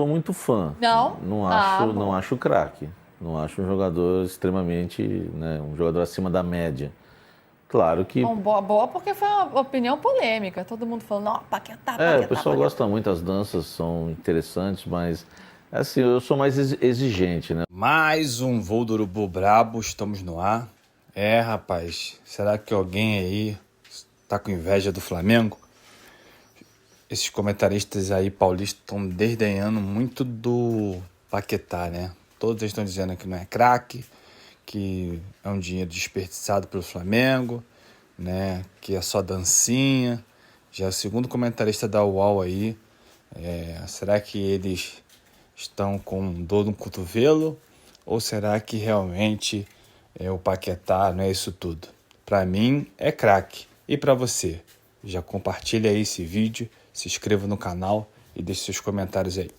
Sou muito fã. Não? Não acho craque. Não acho um jogador extremamente, né, um jogador acima da média. Claro que Bom, boa, porque foi uma opinião polêmica. Todo mundo falando, não, Paquetá, o pessoal gosta muito, as danças são interessantes, mas assim, eu sou mais exigente, né? Mais um voo do Urubu Brabo, estamos no ar. Rapaz, será que alguém aí tá com inveja do Flamengo? Esses comentaristas aí paulistas estão desdenhando muito do Paquetá, né? Todos estão dizendo que não é craque, que é um dinheiro desperdiçado pelo Flamengo, né? Que é só dancinha. Já é o segundo comentarista da UOL aí. Será que eles estão com dor no cotovelo? Ou será que realmente o Paquetá não é isso tudo? Para mim é craque. E para você? Já compartilha aí esse vídeo, se inscreva no canal e deixe seus comentários aí.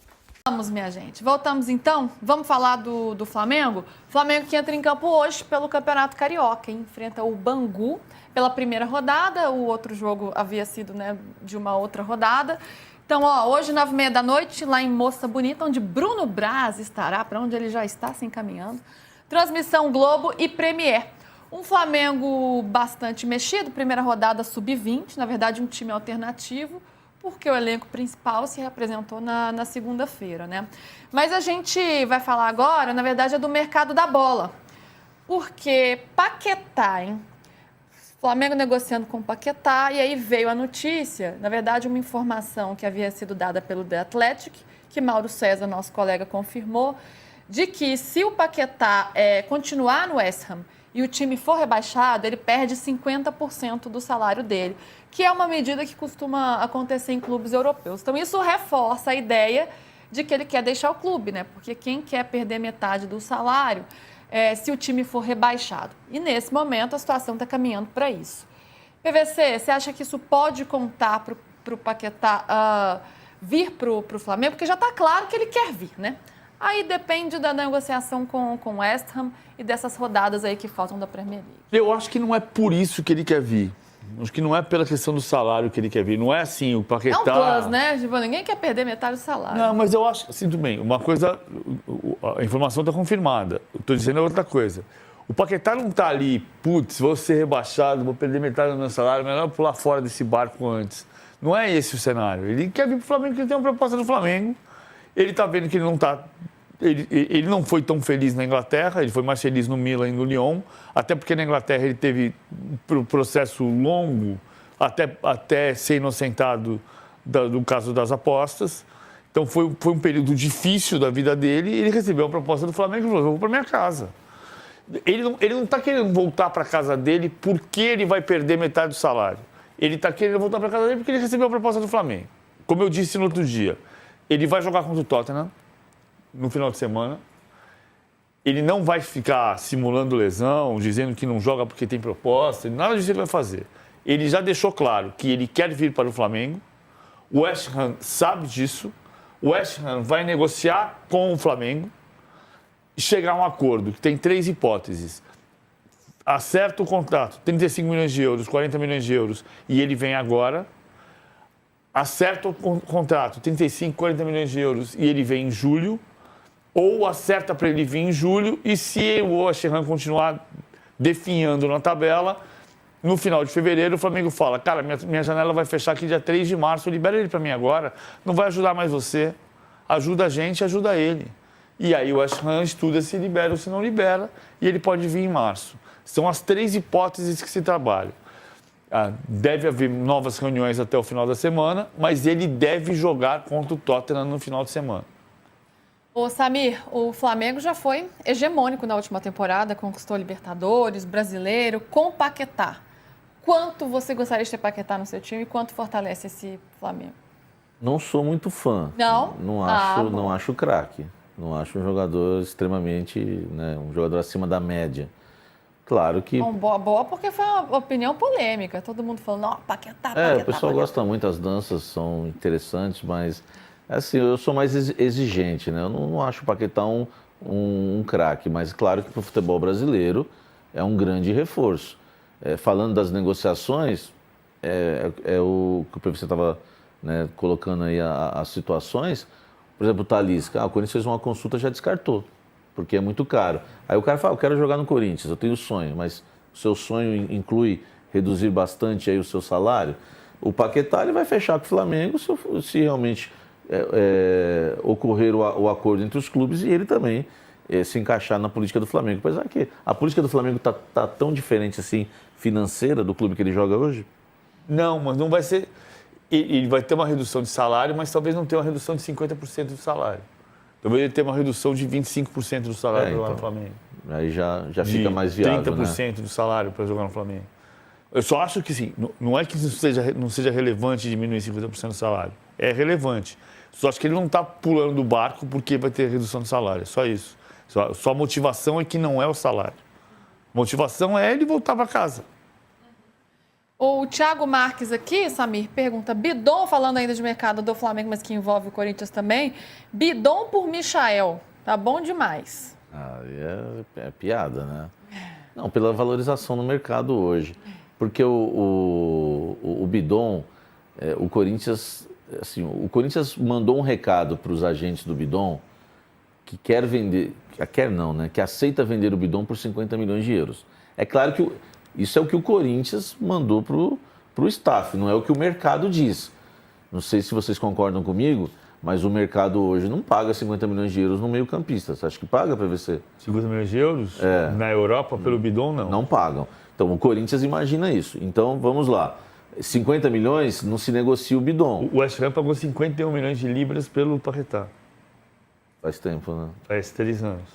Vamos, minha gente. Voltamos então. Vamos falar do Flamengo? Flamengo que entra em campo hoje pelo Campeonato Carioca. Enfrenta o Bangu pela primeira rodada. O outro jogo havia sido, né, de uma outra rodada. Então, hoje, 9h30 lá em Moça Bonita, onde Bruno Braz estará, para onde ele já está se encaminhando. Transmissão Globo e Premier. Um Flamengo bastante mexido, primeira rodada sub-20, na verdade um time alternativo, porque o elenco principal se representou na segunda-feira, né? Mas a gente vai falar agora, na verdade, é do mercado da bola. Porque Paquetá, hein? Flamengo negociando com o Paquetá, e aí veio a notícia, na verdade, uma informação que havia sido dada pelo The Athletic, que Mauro César, nosso colega, confirmou, de que se o Paquetá continuar no West Ham e o time for rebaixado, ele perde 50% do salário dele, que é uma medida que costuma acontecer em clubes europeus. Então, isso reforça a ideia de que ele quer deixar o clube, né? Porque quem quer perder metade do salário se o time for rebaixado? E, nesse momento, a situação está caminhando para isso. PVC, você acha que isso pode contar para o Paquetá vir para o Flamengo? Porque já está claro que ele quer vir, né? Aí depende da negociação com o West Ham e dessas rodadas aí que faltam da Premier League. Eu acho que não é por isso que ele quer vir. Acho que não é pela questão do salário que ele quer vir. Não é assim, o Paquetá... É um plus, né? Tipo, ninguém quer perder metade do salário. Não, mas eu acho, assim, tudo bem. Uma coisa, a informação está confirmada. Estou dizendo outra coisa. O Paquetá não está ali, putz, vou ser rebaixado, vou perder metade do meu salário, melhor pular fora desse barco antes. Não é esse o cenário. Ele quer vir para o Flamengo, porque ele tem uma proposta do Flamengo. Ele está vendo que ele não está... Ele não foi tão feliz na Inglaterra, ele foi mais feliz no Milan e no Lyon, até porque na Inglaterra ele teve um processo longo até ser inocentado do caso das apostas. Então foi um período difícil da vida dele e ele recebeu a proposta do Flamengo e falou, eu vou para minha casa. Ele não está querendo voltar para a casa dele porque ele vai perder metade do salário. Ele está querendo voltar para a casa dele porque ele recebeu a proposta do Flamengo. Como eu disse no outro dia, ele vai jogar contra o Tottenham no final de semana. Ele não vai ficar simulando lesão, dizendo que não joga porque tem proposta, nada disso ele vai fazer. Ele já deixou claro que ele quer vir para o Flamengo, o West Ham sabe disso, o West Ham vai negociar com o Flamengo e chegar a um acordo, que tem 3 hipóteses. Acerta o contrato, 35 milhões de euros, 40 milhões de euros, e ele vem agora. Acerta o contrato, 35, 40 milhões de euros, e ele vem em julho. Ou acerta para ele vir em julho e se o West Ham continuar definhando na tabela, no final de fevereiro o Flamengo fala, cara, minha janela vai fechar aqui dia 3 de março, libera ele para mim agora, não vai ajudar mais você, ajuda a gente, ajuda ele. E aí o West Ham estuda se libera ou se não libera e ele pode vir em março. São as 3 hipóteses que se trabalham. Deve haver novas reuniões até o final da semana, mas ele deve jogar contra o Tottenham no final de semana. Ô Samir, o Flamengo já foi hegemônico na última temporada, conquistou Libertadores, Brasileiro, com Paquetá. Quanto você gostaria de ter Paquetá no seu time e quanto fortalece esse Flamengo? Não sou muito fã. Não? Não acho craque. Não acho um jogador extremamente, né, um jogador acima da média. Claro que... Bom, boa, porque foi uma opinião polêmica. Todo mundo falando, não, Paquetá. O pessoal gosta muito, as danças são interessantes, mas assim, eu sou mais exigente, né? Eu não acho o Paquetá um craque, mas claro que para o futebol brasileiro é um grande reforço. Falando das negociações, o que você estava, né, colocando aí as situações, o Por exemplo, o Talisca. O Corinthians fez uma consulta e já descartou, porque é muito caro. Aí o cara fala, eu quero jogar no Corinthians, eu tenho sonho, mas o seu sonho inclui reduzir bastante aí o seu salário? O Paquetá ele vai fechar com o Flamengo se realmente ocorrer o acordo entre os clubes e ele também se encaixar na política do Flamengo. Apesar que a política do Flamengo tá tão diferente assim, financeira, do clube que ele joga hoje? Não, mas não vai ser... Ele vai ter uma redução de salário, mas talvez não tenha uma redução de 50% do salário. Talvez ele tenha uma redução de 25% do salário para jogar no Flamengo. Aí já fica mais viável, 30% do salário para jogar no Flamengo. Eu só acho que, sim, não é que não seja relevante diminuir 50% do salário. É relevante. Só acho que ele não está pulando do barco porque vai ter redução de salário. Só isso. Só a motivação é que não é o salário. A motivação é ele voltar para casa. O Thiago Marques aqui, Samir, pergunta, Bidon, falando ainda de mercado do Flamengo, mas que envolve o Corinthians também, Bidon por Michael, tá bom demais. É piada, né? Não, pela valorização no mercado hoje. Porque o Bidon, o Corinthians, assim, o Corinthians mandou um recado para os agentes do Bidon que quer vender, que aceita vender o Bidon por 50 milhões de euros. É claro que isso é o que o Corinthians mandou para o staff, não é o que o mercado diz. Não sei se vocês concordam comigo, mas o mercado hoje não paga 50 milhões de euros no meio-campista. Você acha que paga, PVC? 50 milhões de euros? Na Europa, pelo Bidon, não. Não pagam. Então, o Corinthians imagina isso. Então, vamos lá. 50 milhões não se negocia o Bidon. O West Ham pagou 51 milhões de libras pelo Paquetá. Faz tempo, né? Faz 3 anos.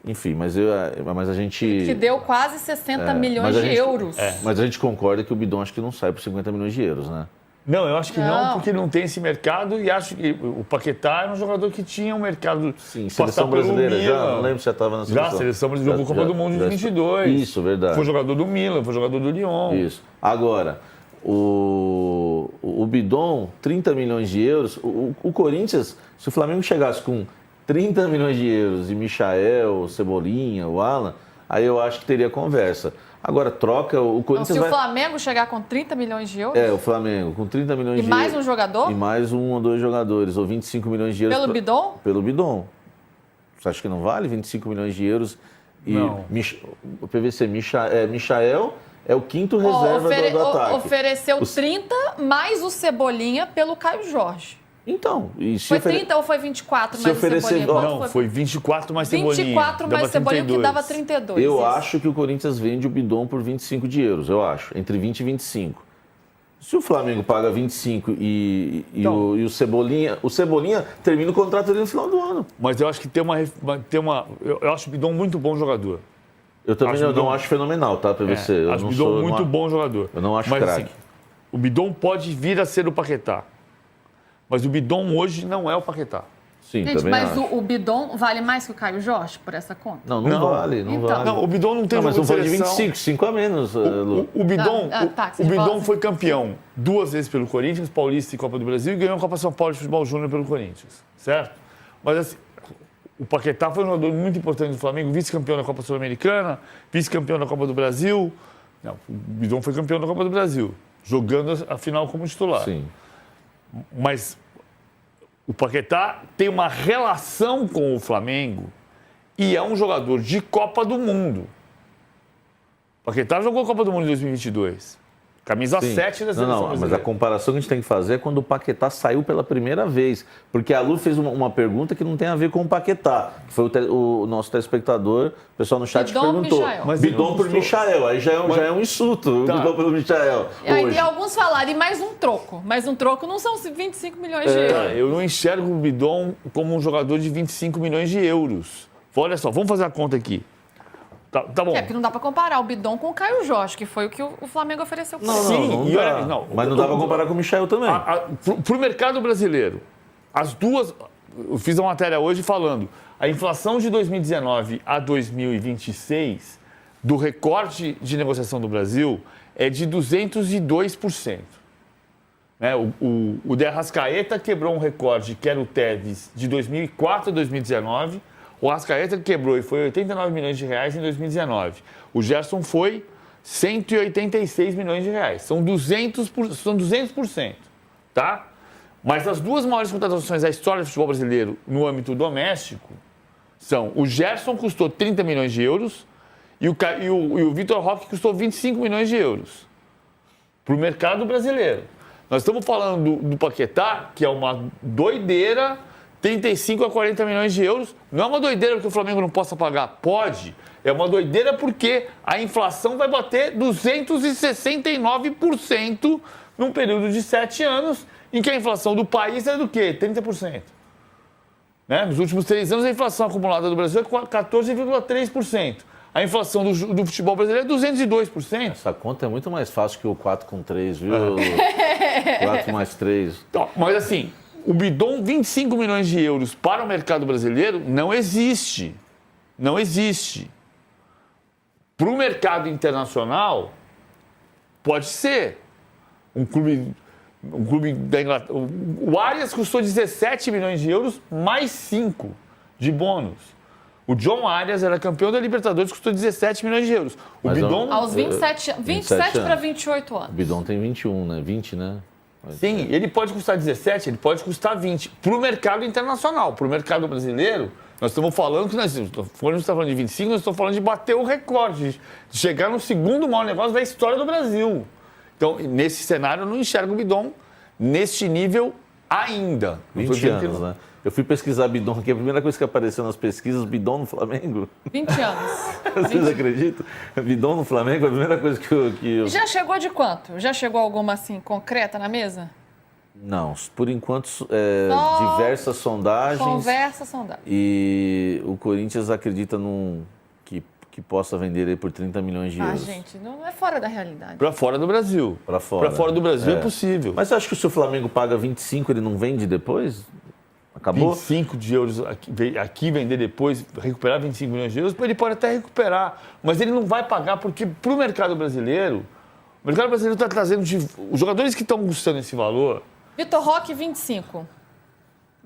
Enfim, mas a gente... Que deu quase 60 milhões de euros. Mas a gente concorda que o Bidon acho que não sai por 50 milhões de euros, né? Não, eu acho que não, porque não tem esse mercado e acho que o Paquetá era um jogador que tinha um mercado... Sim, seleção brasileira já? Não lembro se já estava na seleção. Já, a seleção brasileira jogou Copa do Mundo de 22. Isso, verdade. Foi jogador do Milan, foi jogador do Lyon. Isso. Agora, o Bidon, 30 milhões de euros, o Corinthians, se o Flamengo chegasse com 30 milhões de euros e Michael, Cebolinha, o Alan, aí eu acho que teria conversa. Agora, troca, o Corinthians então, se o Flamengo chegar com 30 milhões de euros? O Flamengo, com 30 milhões de euros. E mais um jogador? E mais um ou dois jogadores, ou 25 milhões de euros. Pelo Bidon? Pelo Bidon. Você acha que não vale 25 milhões de euros? E não. O PVC, Michael é o quinto reserva do ataque. Ofereceu 30 mais o Cebolinha pelo Caio Jorge. Então, e se foi 30 ou foi 24 mais Cebolinha? Não, foi 24 mais Cebolinha. 24 mais Cebolinha, que dava 32. Eu acho que o Corinthians vende o Bidon por 25 de euros, eu acho, entre 20 e 25. Se o Flamengo paga 25 e o Cebolinha termina o contrato dele no final do ano. Mas eu acho que eu acho o Bidon muito bom jogador. Eu também não acho fenomenal, tá, PVC? Acho o Bidon muito bom jogador. Eu não acho craque. Assim, o Bidon pode vir a ser o Paquetá. Mas o Bidon hoje não é o Paquetá. Sim, gente, também mas acho. o Bidon vale mais que o Caio Jorge por essa conta? Não vale. Não, o Bidon não tem mas jogo não de foi de seleção. 25, 5 a menos, Lu. O Bidon, o Bidon assim. foi campeão 2 vezes pelo Corinthians, Paulista e Copa do Brasil, e ganhou a Copa São Paulo de Futebol Júnior pelo Corinthians, certo? Mas assim, o Paquetá foi um jogador muito importante do Flamengo, vice-campeão da Copa Sul-Americana, vice-campeão da Copa do Brasil. Não, o Bidon foi campeão da Copa do Brasil, jogando a final como titular. Sim. Mas o Paquetá tem uma relação com o Flamengo e é um jogador de Copa do Mundo. O Paquetá jogou a Copa do Mundo em 2022. Camisa 7 da seleção brasileira. Mas a comparação que a gente tem que fazer é quando o Paquetá saiu pela primeira vez. Porque a Lu fez uma pergunta que não tem a ver com o Paquetá. Que foi o nosso telespectador, o pessoal no chat Bidon que perguntou. Michael. Bidon por Michael. Aí já é um insulto. Tá. Bidon pelo Michael. E alguns falaram, e mais um troco. Mais um troco não são 25 milhões de euros. Eu não enxergo o Bidon como um jogador de 25 milhões de euros. Olha só, vamos fazer a conta aqui. Tá bom. Porque não dá pra comparar o Bidon com o Caio Jorge, que foi o que o Flamengo ofereceu pra ele. Sim, mas não dá pra comparar com o Michael também. Pro mercado brasileiro, as duas... Eu fiz uma matéria hoje falando, a inflação de 2019 a 2026, do recorde de negociação do Brasil, é de 202%. Né? O De Arrascaeta quebrou um recorde, que era o Tevez, de 2004 a 2019. O Arrascaeta quebrou e foi 89 milhões de reais em 2019. O Gerson foi 186 milhões de reais. São 200%, tá? Mas as duas maiores contratações da história do futebol brasileiro no âmbito doméstico são o Gerson custou 30 milhões de euros e o Vitor Roque custou 25 milhões de euros para o mercado brasileiro. Nós estamos falando do Paquetá, que é uma doideira, 35 a 40 milhões de euros. Não é uma doideira porque o Flamengo não possa pagar? Pode. É uma doideira porque a inflação vai bater 269% num período de 7 anos, em que a inflação do país é do quê? 30%. Né? Nos últimos 3 anos, a inflação acumulada do Brasil é 14,3%. A inflação do futebol brasileiro é 202%. Essa conta é muito mais fácil que o 4 com 3, viu? 4 mais 3. Então, mas assim, o bidon 25 milhões de euros para o mercado brasileiro não existe. Não existe. Para o mercado internacional, pode ser. Um clube da Inglaterra. O Arias custou 17 milhões de euros mais 5 de bônus. O John Arias era campeão da Libertadores, custou 17 milhões de euros. O Mas Bidon... Aos 27 para 28 anos. O Bidon tem 21, né? 20, né? Sim, ele pode custar 17, ele pode custar 20. Para o mercado internacional, para o mercado brasileiro, nós estamos falando que quando a gente está falando de 25, nós estamos falando de bater o recorde, de chegar no segundo maior negócio da história do Brasil. Então, nesse cenário, eu não enxergo o Bidon neste nível ainda. 20 anos, né? Eu fui pesquisar Bidon aqui, a primeira coisa que apareceu nas pesquisas, Bidon no Flamengo. 20 anos. Vocês acreditam? Bidon no Flamengo, a primeira coisa que eu... Já chegou de quanto? Já chegou alguma, assim, concreta na mesa? Não, por enquanto, Só diversas sondagens. Conversa, sondagem. E o Corinthians acredita que possa vender ele por 30 milhões de euros. Gente, não é fora da realidade. Para fora do Brasil. Para fora. Para fora do Brasil é possível. Mas você acha que se o Flamengo paga 25, ele não vende depois? Acabou? 25 de euros aqui vender depois, recuperar 25 milhões de euros, ele pode até recuperar, mas ele não vai pagar porque para o mercado brasileiro está trazendo os jogadores que estão custando esse valor. Vitor Roque, 25.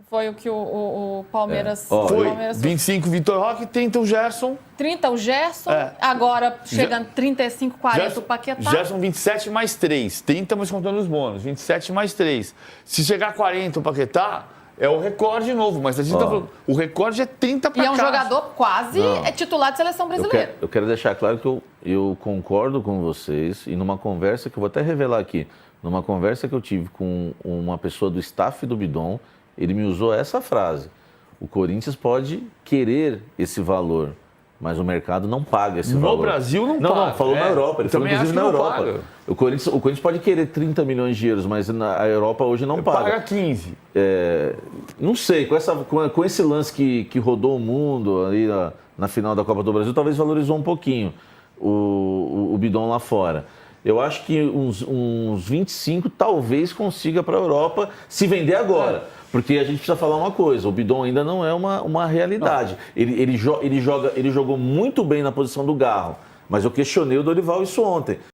Foi o que o Palmeiras... Foi Palmeiras 25 Vitor Roque, 30 o Gerson. 30 o Gerson, agora chegando 35, 40 o Paquetá. Gerson 27 mais 3, 30 mas contando os bônus, 27 mais 3. Se chegar a 40 o Paquetá, é o recorde novo, mas a gente tá falando, o recorde é 30 para cá. E é um jogador quase titular de seleção brasileira. Eu quero deixar claro que eu concordo com vocês e numa conversa que eu vou até revelar aqui, numa conversa que eu tive com uma pessoa do staff do Bidon, ele me usou essa frase: o Corinthians pode querer esse valor, mas o mercado não paga esse valor. No Brasil não paga. Não, falou na Europa, ele falou inclusive na Europa. Paga. O Corinthians pode querer 30 milhões de euros, mas a Europa hoje não paga. Paga 15. Não sei, com esse lance que rodou o mundo ali na final da Copa do Brasil, talvez valorizou um pouquinho o Bidon lá fora. Eu acho que uns 25 talvez consiga para a Europa se vender agora. Porque a gente precisa falar uma coisa, o Bidon ainda não é uma realidade. Ele jogou muito bem na posição do Garro, mas eu questionei o Dorival isso ontem.